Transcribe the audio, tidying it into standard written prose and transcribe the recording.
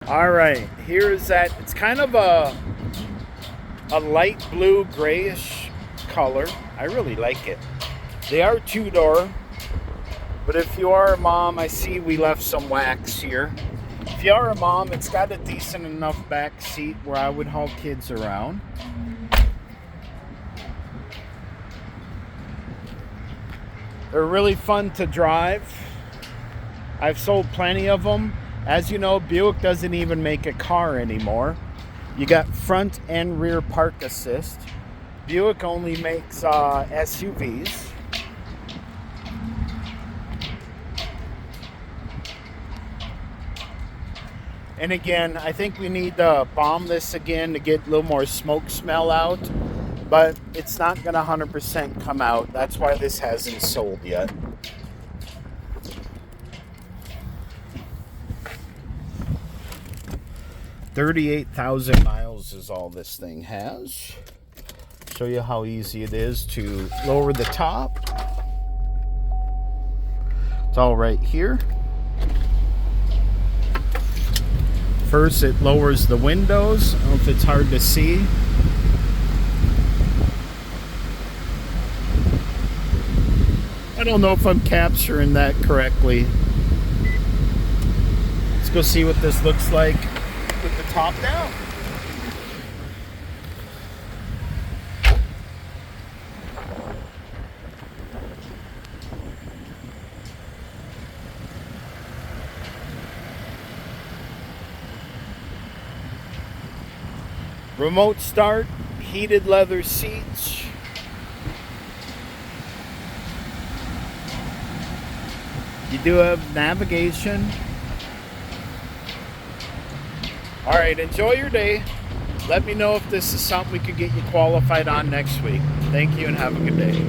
All right, here's that. It's kind of a light blue grayish color. I really like it. They are two-door, but if you are a mom, I see we left some wax here. If you are a mom, it's got a decent enough back seat where I would haul kids around. They're really fun to drive. I've sold plenty of them. As you know, Buick doesn't even make a car anymore. You got front and rear park assist. Buick only makes SUVs. And again, I think we need to bomb this again to get a little more smoke smell out. But it's not going to 100% come out. That's why this hasn't sold yet. $38,000 miles is all this thing has. Show you how easy it is to lower the top. It's all right here. First, it lowers the windows. I don't know if it's hard to see. I don't know if I'm capturing that correctly. Let's go see what this looks like with the top down. Remote start, heated leather seats. You do have navigation. All right, enjoy your day. Let me know if this is something we could get you qualified on next week. Thank you and have a good day.